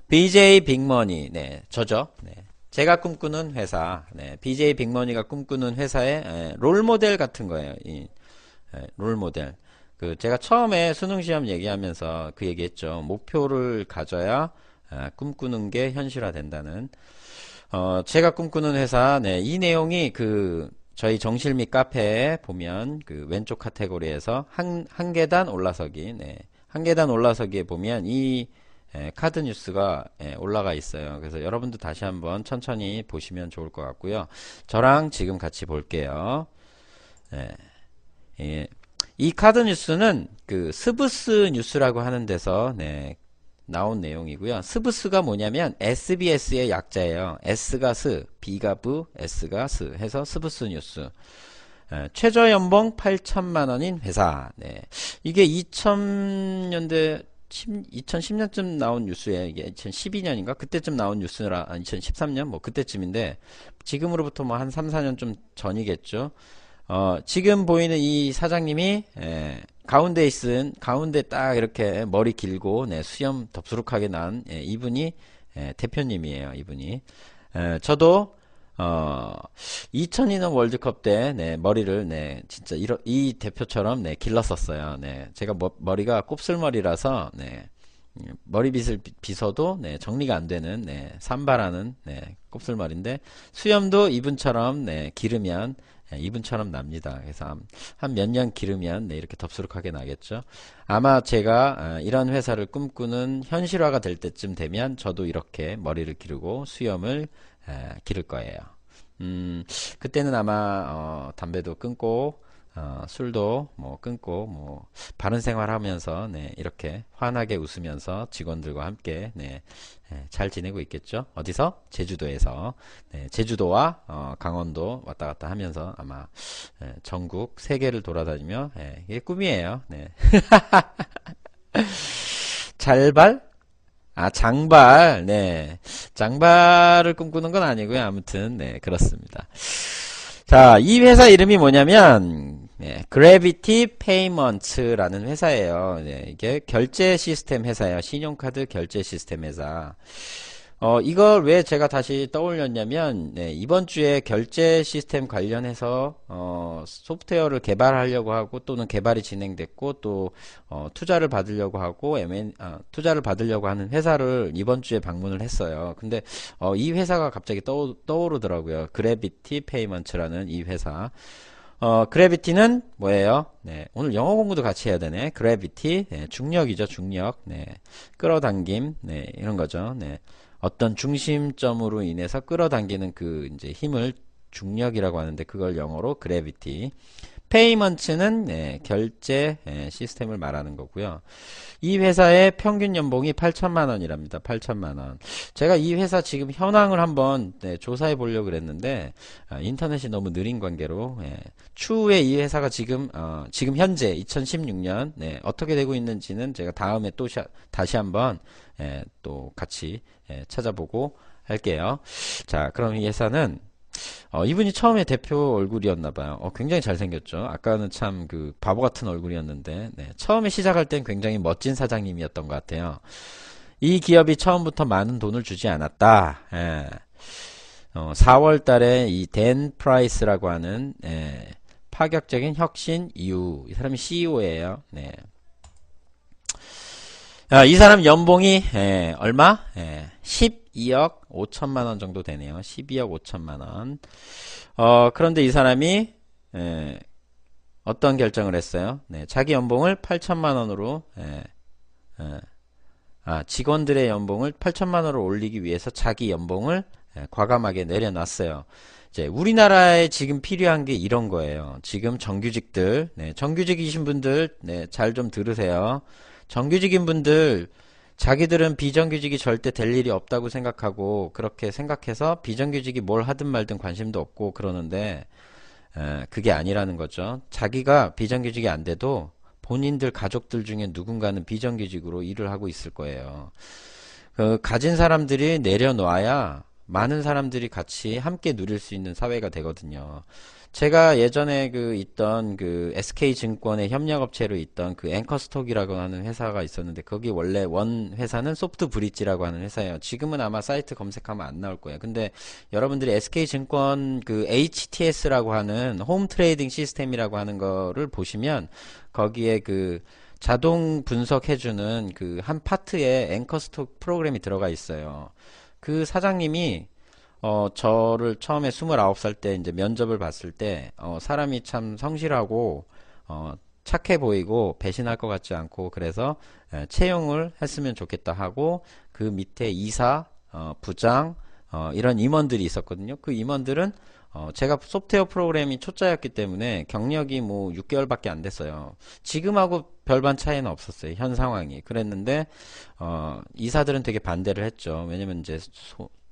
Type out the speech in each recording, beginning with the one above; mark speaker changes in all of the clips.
Speaker 1: BJ 빅머니, 네, 저죠. 네. 제가 꿈꾸는 회사, 네, BJ 빅머니가 꿈꾸는 회사의 롤모델 같은 거예요. 롤모델. 제가 처음에 수능 시험 얘기하면서 그 얘기했죠. 목표를 가져야 꿈꾸는 게 현실화 된다는. 제가 꿈꾸는 회사, 네, 이 내용이 저희 정실미 카페에 보면 왼쪽 카테고리에서 한 계단 올라서기, 네, 한 계단 올라서기에 보면 카드 뉴스가 올라가 있어요. 그래서 여러분도 다시 한번 천천히 보시면 좋을 것 같고요. 저랑 지금 같이 볼게요. 예, 예. 이 카드 뉴스는 스브스 뉴스라고 하는 데서 네, 나온 내용이고요. 스브스가 뭐냐면 SBS의 약자예요. S가 스, B가 부, S가 스 해서 스브스 뉴스. 최저연봉 8천만 원인 회사. 네. 이게 2000년대 2010년쯤 나온 뉴스에 이게 2012년인가 그때쯤 나온 뉴스라 2013년 뭐 그때쯤인데 지금으로부터 뭐 한 3, 4년 좀 전이겠죠. 지금 보이는 이 사장님이 가운데 딱 이렇게 머리 길고 네, 수염 덥수룩하게 난 이분이 대표님이에요. 이분이 저도 2002년 월드컵 때 네, 머리를 네, 진짜 이 대표처럼 네, 길렀었어요. 네, 제가 머리가 곱슬머리라서 네, 머리빗을 빗어도 네, 정리가 안 되는 네, 산발하는 네, 곱슬머리인데 수염도 이분처럼 네, 기르면 이분처럼 납니다. 그래서 한 몇 년 기르면 네, 이렇게 덥수룩하게 나겠죠. 아마 제가 이런 회사를 꿈꾸는 현실화가 될 때쯤 되면 저도 이렇게 머리를 기르고 수염을 기를 거예요. 그때는 아마 담배도 끊고 술도 뭐 끊고 뭐 바른 생활하면서 네, 이렇게 환하게 웃으면서 직원들과 함께 네, 잘 지내고 있겠죠. 어디서? 제주도에서 네, 제주도와 강원도 왔다 갔다 하면서 아마 전국 세계를 돌아다니며 이게 꿈이에요. 네. 잘발? 장발. 네. 장발을 꿈꾸는 건 아니고요. 아무튼 네, 그렇습니다. 자, 이 회사 이름이 뭐냐면 네, 그래비티 페이먼트라는 회사예요. 네, 이게 결제 시스템 회사예요. 신용카드 결제 시스템 회사. 이걸 왜 제가 다시 떠올렸냐면, 네, 이번 주에 결제 시스템 관련해서, 소프트웨어를 개발하려고 하고, 또는 개발이 진행됐고, 또, 투자를 받으려고 하고, 투자를 받으려고 하는 회사를 이번 주에 방문을 했어요. 근데, 이 회사가 갑자기 떠오르더라고요. 그래비티 페이먼트라는 이 회사. 그래비티는 뭐예요? 네, 오늘 영어 공부도 같이 해야 되네. 그래비티, 네, 중력이죠, 중력. 네, 끌어당김, 네, 이런 거죠. 네. 어떤 중심점으로 인해서 끌어당기는 이제 힘을 중력이라고 하는데 그걸 영어로 그래비티. 페이먼트는 네, 결제 시스템을 말하는 거고요. 이 회사의 평균 연봉이 8천만 원이랍니다. 8천만 원. 제가 이 회사 지금 현황을 한번 네, 조사해 보려고 그랬는데 인터넷이 너무 느린 관계로 추후에 이 회사가 지금 현재 2016년 네, 어떻게 되고 있는지는 제가 다음에 또 다시 한번 또 같이 찾아보고 할게요. 자, 그럼 이 회사는 이분이 처음에 대표 얼굴이었나봐요. 굉장히 잘생겼죠. 아까는 참 바보 같은 얼굴이었는데, 네, 처음에 시작할 땐 굉장히 멋진 사장님이었던 것 같아요. 이 기업이 처음부터 많은 돈을 주지 않았다. 4월 달에 이 댄 프라이스라고 하는, 파격적인 혁신 이후, 이 사람이 CEO예요. 네. 이 사람 연봉이 얼마? 12억 5천만 원 정도 되네요. 12억 5천만 원. 그런데 이 사람이 어떤 결정을 했어요? 네, 자기 연봉을 8천만 원으로 직원들의 연봉을 8천만 원으로 올리기 위해서 자기 연봉을 과감하게 내려놨어요. 이제 우리나라에 지금 필요한 게 이런 거예요. 지금 정규직들, 네, 정규직이신 분들, 네, 잘 좀 들으세요. 정규직인 분들, 자기들은 비정규직이 절대 될 일이 없다고 생각하고 그렇게 생각해서 비정규직이 뭘 하든 말든 관심도 없고 그러는데 그게 아니라는 거죠. 자기가 비정규직이 안 돼도 본인들 가족들 중에 누군가는 비정규직으로 일을 하고 있을 거예요. 가진 사람들이 내려놔야 많은 사람들이 같이 함께 누릴 수 있는 사회가 되거든요. 제가 예전에 있던 SK증권의 협력업체로 있던 앵커스톡이라고 하는 회사가 있었는데, 거기 원래 원 회사는 소프트브릿지라고 하는 회사예요. 지금은 아마 사이트 검색하면 안 나올 거예요. 근데 여러분들이 SK증권 HTS라고 하는 홈 트레이딩 시스템이라고 하는 거를 보시면, 거기에 자동 분석해주는 한 파트에 앵커스톡 프로그램이 들어가 있어요. 그 사장님이 저를 처음에 29살 때 이제 면접을 봤을 때, 사람이 참 성실하고, 착해 보이고, 배신할 것 같지 않고, 그래서, 채용을 했으면 좋겠다 하고, 그 밑에 이사, 부장, 이런 임원들이 있었거든요. 그 임원들은, 제가 소프트웨어 프로그램이 초짜였기 때문에 경력이 뭐 6개월밖에 안 됐어요. 지금하고 별반 차이는 없었어요. 현 상황이. 그랬는데, 이사들은 되게 반대를 했죠. 왜냐면 이제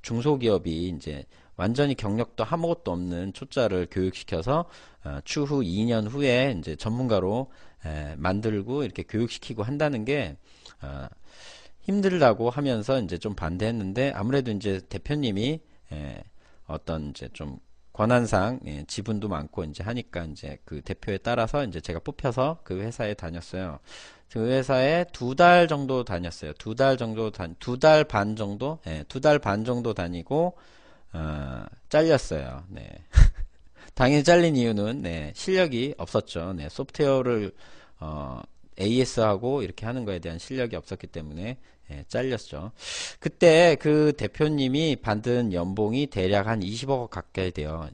Speaker 1: 중소기업이 이제 완전히 경력도 아무것도 없는 초짜를 교육시켜서 추후 2년 후에 이제 전문가로 만들고 이렇게 교육시키고 한다는 게 힘들다고 하면서 이제 좀 반대했는데, 아무래도 이제 대표님이 어떤 이제 좀 권한상 지분도 많고 이제 하니까 이제 그 대표에 따라서 이제 제가 뽑혀서 그 회사에 다녔어요. 그 회사에 2달 정도 다녔어요. 2달 반 정도? 2달 반 정도 다니고, 잘렸어요. 네. 당연히 잘린 이유는, 실력이 없었죠. 네, 소프트웨어를, AS하고 이렇게 하는 거에 대한 실력이 없었기 때문에, 잘렸죠. 그때 그 대표님이 받은 연봉이 대략 한 20억 가까이 돼요.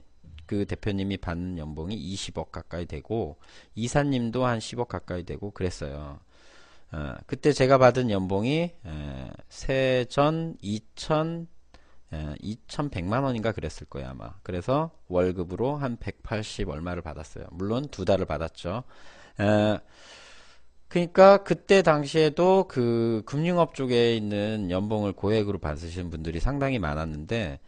Speaker 1: 그 대표님이 받는 연봉이 20억 가까이 되고, 이사님도 한 10억 가까이 되고 그랬어요. 그때 제가 받은 연봉이 세전 2,100만 원인가 그랬을 거예요, 아마. 그래서 월급으로 한 180 얼마를 받았어요. 물론 2달을 받았죠. 그러니까 그때 당시에도 그 금융업 쪽에 있는 연봉을 고액으로 받으시는 분들이 상당히 많았는데,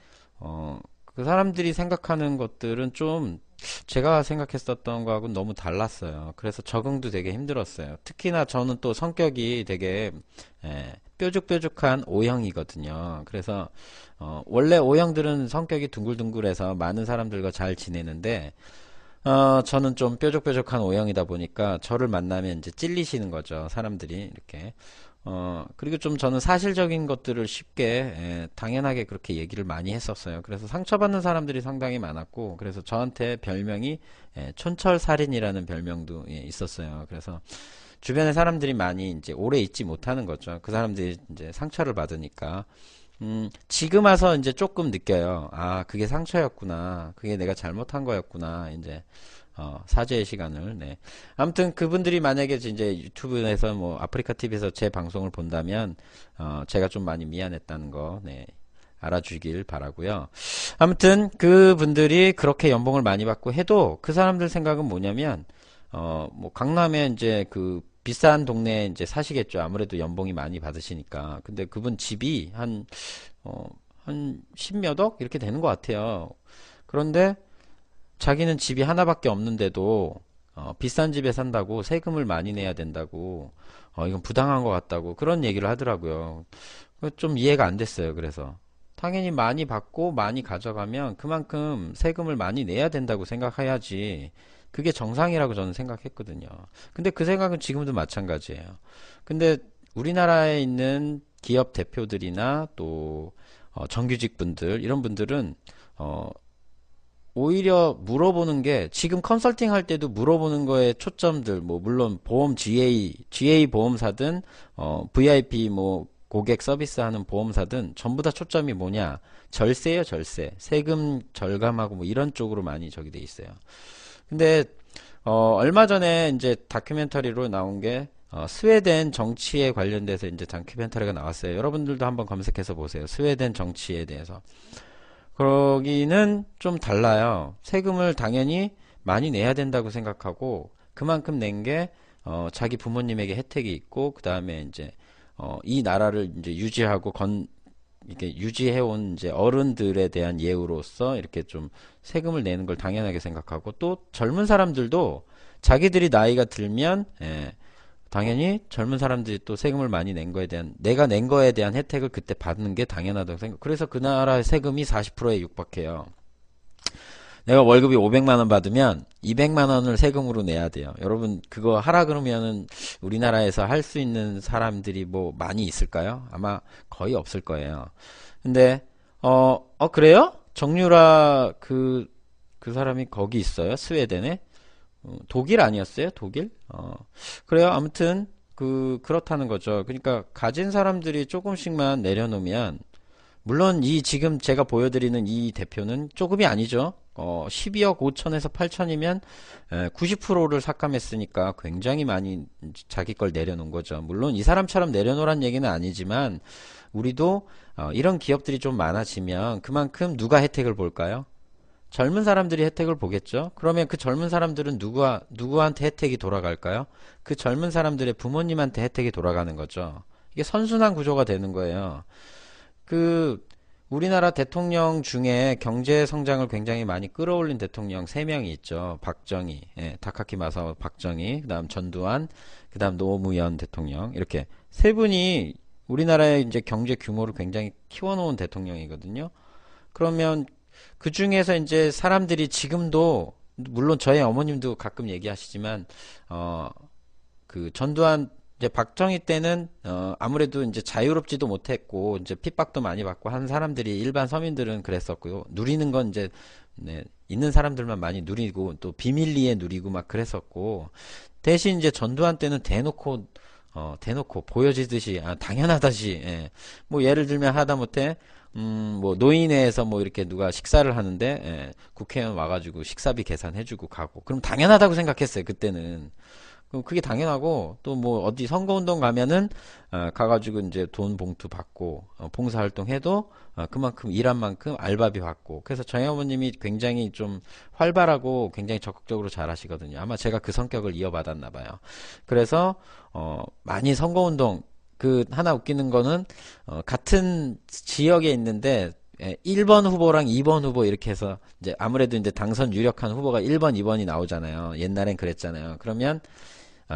Speaker 1: 그 사람들이 생각하는 것들은 좀 제가 생각했었던 거하고는 너무 달랐어요. 그래서 적응도 되게 힘들었어요. 특히나 저는 또 성격이 되게 뾰족뾰족한 O형이거든요. 그래서 원래 O형들은 성격이 둥글둥글해서 많은 사람들과 잘 지내는데, 저는 좀 뾰족뾰족한 O형이다 보니까 저를 만나면 이제 찔리시는 거죠. 사람들이 이렇게. 그리고 좀 저는 사실적인 것들을 쉽게, 당연하게 그렇게 얘기를 많이 했었어요. 그래서 상처받는 사람들이 상당히 많았고, 그래서 저한테 별명이, 촌철살인이라는 별명도 있었어요. 그래서 주변에 사람들이 많이 이제 오래 있지 못하는 거죠. 그 사람들이 이제 상처를 받으니까. 지금 와서 이제 조금 느껴요. 아, 그게 상처였구나. 그게 내가 잘못한 거였구나. 이제, 사죄의 시간을, 네. 아무튼 그분들이 만약에 이제 유튜브에서 뭐 아프리카 TV에서 제 방송을 본다면, 제가 좀 많이 미안했다는 거, 네. 알아주길 바라고요. 아무튼 그분들이 그렇게 연봉을 많이 받고 해도 그 사람들 생각은 뭐냐면, 뭐 강남에 이제 비싼 동네에 이제 사시겠죠. 아무래도 연봉이 많이 받으시니까. 근데 그분 집이 한 10몇 억? 이렇게 되는 것 같아요. 그런데 자기는 집이 하나밖에 없는데도, 비싼 집에 산다고 세금을 많이 내야 된다고, 이건 부당한 것 같다고 그런 얘기를 하더라고요. 좀 이해가 안 됐어요. 그래서. 당연히 많이 받고 많이 가져가면 그만큼 세금을 많이 내야 된다고 생각해야지. 그게 정상이라고 저는 생각했거든요. 근데 그 생각은 지금도 마찬가지예요. 근데 우리나라에 있는 기업 대표들이나 또 정규직 분들, 이런 분들은 오히려 물어보는 게, 지금 컨설팅 할 때도 물어보는 거에 초점들, 뭐 물론 보험 GA 보험사든 VIP 뭐 고객 서비스하는 보험사든 전부 다 초점이 뭐냐? 절세예요, 절세. 세금 절감하고 뭐 이런 쪽으로 많이 저기 돼 있어요. 근데 얼마 전에 이제 다큐멘터리로 나온 게, 스웨덴 정치에 관련돼서 이제 다큐멘터리가 나왔어요. 여러분들도 한번 검색해서 보세요. 스웨덴 정치에 대해서. 거기는 좀 달라요. 세금을 당연히 많이 내야 된다고 생각하고, 그만큼 낸 게 자기 부모님에게 혜택이 있고, 그 다음에 이제 이 나라를 이제 유지하고 이렇게 유지해온 이제 어른들에 대한 예우로서 이렇게 좀 세금을 내는 걸 당연하게 생각하고, 또 젊은 사람들도 자기들이 나이가 들면 당연히 젊은 사람들이 또 세금을 많이 낸 거에 대한, 내가 낸 거에 대한 혜택을 그때 받는 게 당연하다고 생각. 그래서 그 나라의 세금이 40%에 육박해요. 내가 월급이 500만 원 받으면 200만 원을 세금으로 내야 돼요. 여러분 그거 하라 그러면은 우리나라에서 할 수 있는 사람들이 뭐 많이 있을까요? 아마 거의 없을 거예요. 근데 그래요? 정유라 그 사람이 거기 있어요? 스웨덴에? 독일 아니었어요? 독일? 그래요. 아무튼 그렇다는 거죠. 그러니까 가진 사람들이 조금씩만 내려놓으면, 물론 이 지금 제가 보여드리는 이 대표는 조금이 아니죠. 12억 5천에서 8천이면 90%를 삭감했으니까 굉장히 많이 자기 걸 내려놓은 거죠. 물론 이 사람처럼 내려놓으란 얘기는 아니지만, 우리도 이런 기업들이 좀 많아지면 그만큼 누가 혜택을 볼까요? 젊은 사람들이 혜택을 보겠죠. 그러면 그 젊은 사람들은 누구한테 혜택이 돌아갈까요? 그 젊은 사람들의 부모님한테 혜택이 돌아가는 거죠. 이게 선순환 구조가 되는 거예요. 그 우리나라 대통령 중에 경제 성장을 굉장히 많이 끌어올린 대통령 3명이 있죠. 박정희, 다카키 마사오 박정희, 그다음 전두환, 그다음 노무현 대통령. 이렇게 세 분이 우리나라의 이제 경제 규모를 굉장히 키워놓은 대통령이거든요. 그러면 그 중에서 이제 사람들이 지금도, 물론 저희 어머님도 가끔 얘기하시지만, 그 전두환, 이제 박정희 때는 아무래도 이제 자유롭지도 못했고 이제 핍박도 많이 받고 한 사람들이, 일반 서민들은 그랬었고요. 누리는 건 이제 있는 사람들만 많이 누리고 또 비밀리에 누리고 막 그랬었고, 대신 이제 전두환 때는 대놓고 보여지듯이, 당연하다시, 뭐 예를 들면 하다못해 뭐 노인회에서 뭐 이렇게 누가 식사를 하는데, 국회의원 와가지고 식사비 계산해주고 가고, 그럼 당연하다고 생각했어요 그때는. 그럼 그게 당연하고, 또 뭐 어디 선거운동 가면은 가가지고 이제 돈 봉투 받고, 봉사활동 해도 그만큼 일한 만큼 알바비 받고. 그래서 저희 어머님이 굉장히 좀 활발하고 굉장히 적극적으로 잘 하시거든요. 아마 제가 그 성격을 이어받았나 봐요. 그래서 많이 선거운동, 하나 웃기는 거는, 같은 지역에 있는데, 1번 후보랑 2번 후보 이렇게 해서, 이제 아무래도 이제 당선 유력한 후보가 1번, 2번이 나오잖아요. 옛날엔 그랬잖아요. 그러면,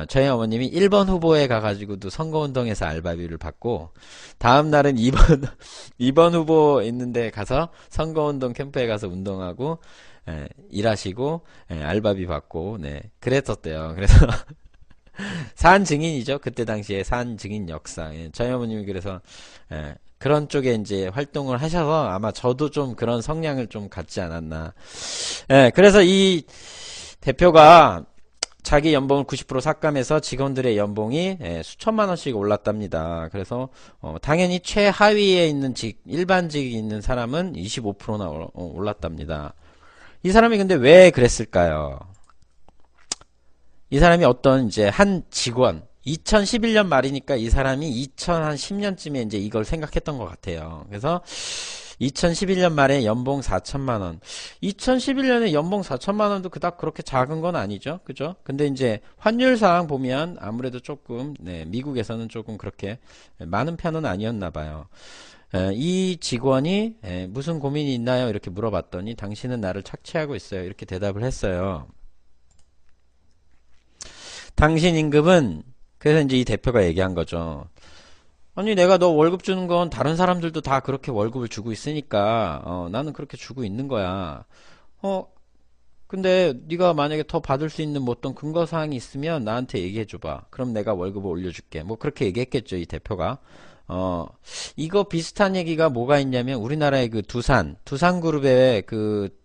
Speaker 1: 저희 어머님이 1번 후보에 가가지고도 선거운동에서 알바비를 받고, 다음 날은 2번, 2번 후보 있는데 가서 선거운동 캠프에 가서 운동하고, 일하시고, 알바비 받고, 네. 그랬었대요. 그래서, 산 증인이죠. 그때 당시에 산 증인 역사. 저희 어머님이 그래서 그런 쪽에 이제 활동을 하셔서 아마 저도 좀 그런 성향을 좀 갖지 않았나. 그래서 이 대표가 자기 연봉을 90% 삭감해서 직원들의 연봉이 수천만 원씩 올랐답니다. 그래서 당연히 최하위에 있는 일반직이 있는 사람은 25%나 올랐답니다. 이 사람이 근데 왜 그랬을까요? 이 사람이 어떤 이제 한 직원, 2011년 말이니까 이 사람이 2010년쯤에 이제 이걸 생각했던 것 같아요. 그래서 2011년 말에 연봉 4천만 원. 2011년에 연봉 4천만 원도 그닥 그렇게 작은 건 아니죠. 그죠? 근데 이제 환율상 보면 아무래도 조금, 미국에서는 조금 그렇게 많은 편은 아니었나 봐요. 이 직원이 무슨 고민이 있나요? 이렇게 물어봤더니 당신은 나를 착취하고 있어요. 이렇게 대답을 했어요. 당신 임금은, 그래서 이제 이 대표가 얘기한 거죠. 아니 내가 너 월급 주는 건 다른 사람들도 다 그렇게 월급을 주고 있으니까 나는 그렇게 주고 있는 거야. 어 근데 네가 만약에 더 받을 수 있는 뭐 어떤 근거 사항이 있으면 나한테 얘기해 줘봐. 그럼 내가 월급을 올려줄게. 뭐 그렇게 얘기했겠죠 이 대표가. 이거 비슷한 얘기가 뭐가 있냐면, 우리나라의 그 두산그룹의 그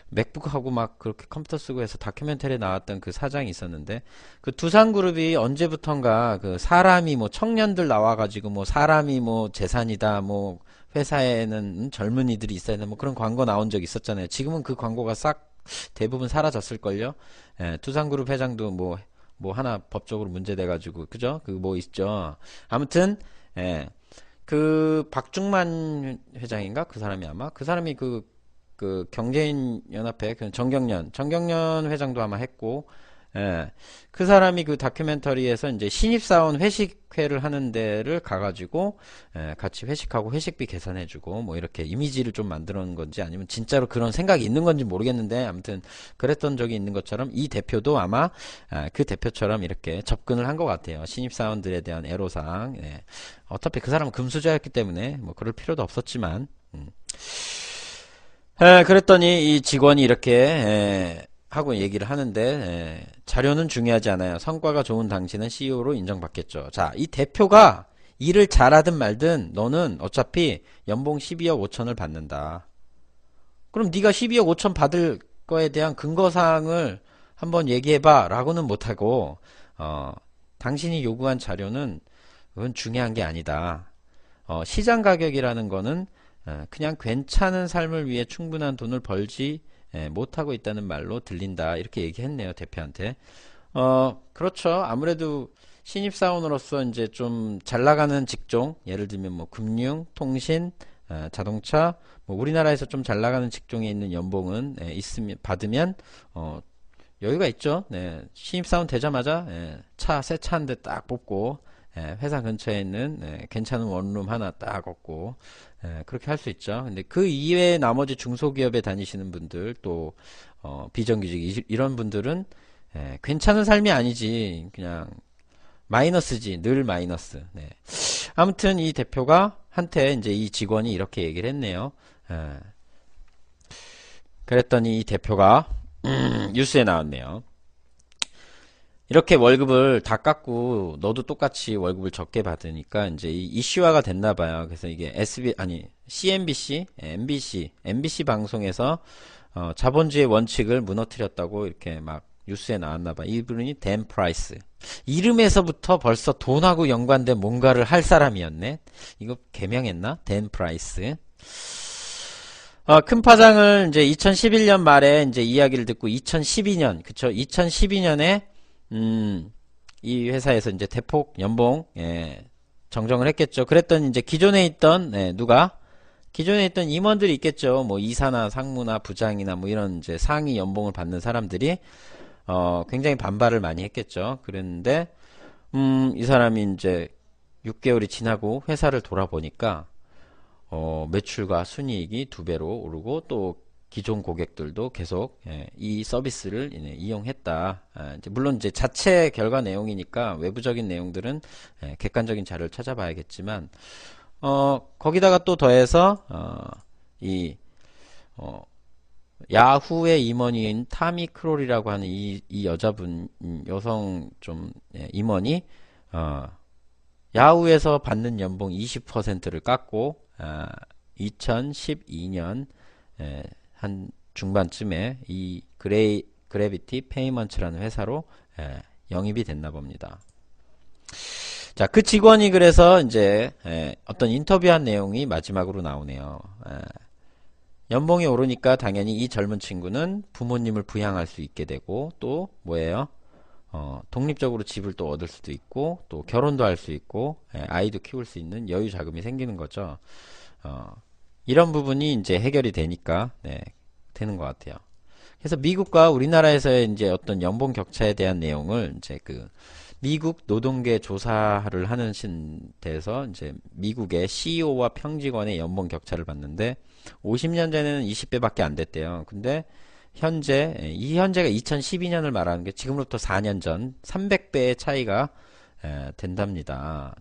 Speaker 1: 맥북하고 막 그렇게 컴퓨터 쓰고 해서 다큐멘터리에 나왔던 그 사장이 있었는데, 그 두산그룹이 언제부턴가 그 사람이 뭐 청년들 나와가지고 뭐 사람이 뭐 재산이다, 뭐 회사에는 젊은이들이 있어야 돼, 뭐 그런 광고 나온 적 있었잖아요. 지금은 그 광고가 싹 대부분 사라졌을걸요. 두산그룹 회장도 뭐 하나 법적으로 문제돼가지고, 그죠? 그 뭐 있죠. 아무튼, 그 박중만 회장인가? 그 사람이 아마 그 사람이 그 경제인 연합회 그 정경련 회장도 아마 했고, 예, 그 사람이 그 다큐멘터리에서 이제 신입사원 회식회를 하는 데를 가가지고, 같이 회식하고 회식비 계산해주고, 뭐 이렇게 이미지를 좀 만들어 놓은 건지 아니면 진짜로 그런 생각이 있는 건지 모르겠는데, 아무튼 그랬던 적이 있는 것처럼 이 대표도 아마, 그 대표처럼 이렇게 접근을 한 것 같아요. 신입사원들에 대한 애로사항. 예. 어차피 그 사람은 금수저였기 때문에, 뭐 그럴 필요도 없었지만, 그랬더니 이 직원이 이렇게, 하고 얘기를 하는데 자료는 중요하지 않아요. 성과가 좋은 당신은 CEO로 인정받겠죠. 자, 이 대표가 일을 잘하든 말든 너는 어차피 연봉 12억 5천을 받는다. 그럼 네가 12억 5천 받을 거에 대한 근거사항을 한번 얘기해봐 라고는 못하고 당신이 요구한 자료는 그건 중요한 게 아니다. 시장 가격이라는 거는 그냥 괜찮은 삶을 위해 충분한 돈을 벌지 못하고 있다는 말로 들린다. 이렇게 얘기했네요, 대표한테. 그렇죠. 아무래도 신입사원으로서 이제 좀 잘 나가는 직종, 예를 들면 뭐 금융, 통신, 자동차, 뭐 우리나라에서 좀 잘 나가는 직종에 있는 연봉은 있으면 받으면 여유가 있죠. 네. 신입사원 되자마자 새 차 한 대 딱 뽑고 회사 근처에 있는 괜찮은 원룸 하나 딱 얻고 그렇게 할 수 있죠. 근데 그 이외에 나머지 중소기업에 다니시는 분들 또 비정규직 이런 분들은 괜찮은 삶이 아니지. 그냥 마이너스지. 늘 마이너스. 네. 아무튼 이 대표가 한테 이제 이 직원이 이렇게 얘기를 했네요. 그랬더니 이 대표가 뉴스에 나왔네요. 이렇게 월급을 다 깎고 너도 똑같이 월급을 적게 받으니까 이제 이 이슈화가 됐나 봐요. 그래서 이게 CNBC, MBC 방송에서 자본주의 원칙을 무너뜨렸다고 이렇게 막 뉴스에 나왔나 봐. 이분이 댄 프라이스. 이름에서부터 벌써 돈하고 연관된 뭔가를 할 사람이었네. 이거 개명했나? 댄 프라이스. 큰 파장을 이제 2011년 말에 이제 이야기를 듣고 2012년, 그쵸? 2012년에 이 회사에서 이제 대폭 연봉, 정정을 했겠죠. 그랬더니 이제 기존에 있던, 기존에 있던 임원들이 있겠죠. 뭐 이사나 상무나 부장이나 뭐 이런 이제 상위 연봉을 받는 사람들이, 굉장히 반발을 많이 했겠죠. 그랬는데, 이 사람이 이제 6개월이 지나고 회사를 돌아보니까, 매출과 순이익이 2배로 오르고 또 기존 고객들도 계속 이 서비스를 이용했다. 이제 물론 이제 자체 결과 내용이니까 외부적인 내용들은 객관적인 자료를 찾아봐야겠지만 거기다가 또 더해서 야후의 임원인 타미 크롤이라고 하는 이 여자분 여성 좀 임원이 야후에서 받는 연봉 20%를 깎고 2012년 한 중반쯤에 이 그래비티 페이먼츠라는 회사로 영입이 됐나 봅니다. 자, 그 직원이 그래서 이제 어떤 인터뷰한 내용이 마지막으로 나오네요. 연봉이 오르니까 당연히 이 젊은 친구는 부모님을 부양할 수 있게 되고 또 뭐예요? 독립적으로 집을 또 얻을 수도 있고 또 결혼도 할 수 있고 아이도 키울 수 있는 여유 자금이 생기는 거죠. 이런 부분이 이제 해결이 되니까 되는 것 같아요. 그래서 미국과 우리나라에서의 이제 어떤 연봉 격차에 대한 내용을 이제 그 미국 노동계 조사를 하는 데서 이제 미국의 CEO와 평직원의 연봉 격차를 봤는데 50년 전에는 20배밖에 안 됐대요. 근데 현재가 2012년을 말하는 게 지금으로부터 4년 전 300배의 차이가 된답니다.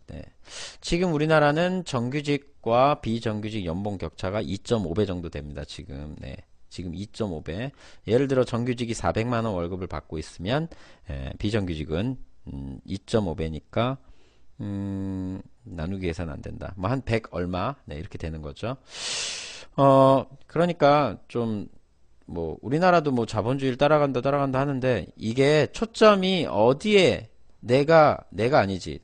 Speaker 1: 지금 우리나라는 정규직과 비정규직 연봉 격차가 2.5배 정도 됩니다. 지금 지금 2.5배. 예를 들어 정규직이 400만원 월급을 받고 있으면 비정규직은 2.5배니까 나누기 계산 안 된다. 뭐 한 100 얼마 이렇게 되는 거죠. 그러니까 좀 뭐 우리나라도 뭐 자본주의를 따라간다 하는데 이게 초점이 어디에 내가 아니지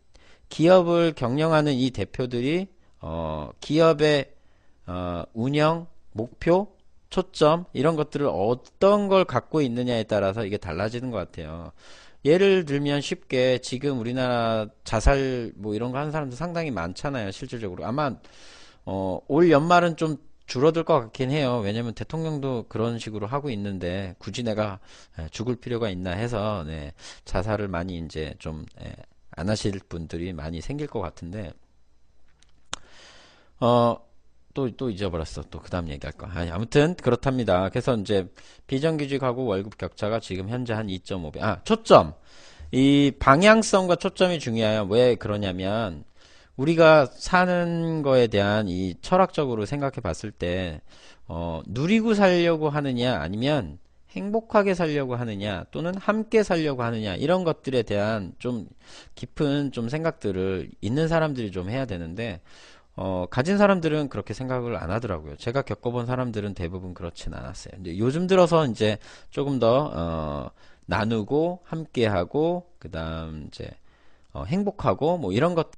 Speaker 1: 기업을 경영하는 이 대표들이 기업의 운영 목표 초점 이런 것들을 어떤 걸 갖고 있느냐에 따라서 이게 달라지는 것 같아요. 예를 들면 쉽게 지금 우리나라 자살 뭐 이런 거 하는 사람들 상당히 많잖아요. 실질적으로 아마 올 연말은 좀 줄어들 것 같긴 해요. 왜냐면 대통령도 그런 식으로 하고 있는데 굳이 내가 죽을 필요가 있나 해서 네, 자살을 많이 이제 좀 안 하실 분들이 많이 생길 것 같은데 어, 또 잊어버렸어. 또 그 다음 얘기할 거. 아니, 아무튼 그렇답니다. 그래서 이제 비정규직하고 월급 격차가 지금 현재 한 2.5배. 초점. 이 방향성과 초점이 중요해요. 왜 그러냐면 우리가 사는 거에 대한 이 철학적으로 생각해 봤을 때 누리고 살려고 하느냐 아니면 행복하게 살려고 하느냐 또는 함께 살려고 하느냐 이런 것들에 대한 좀 깊은 좀 생각들을 있는 사람들이 좀 해야 되는데 가진 사람들은 그렇게 생각을 안 하더라고요. 제가 겪어본 사람들은 대부분 그렇진 않았어요. 근데 요즘 들어서 이제 조금 더, 나누고, 함께하고, 그 다음, 이제, 행복하고, 뭐 이런 것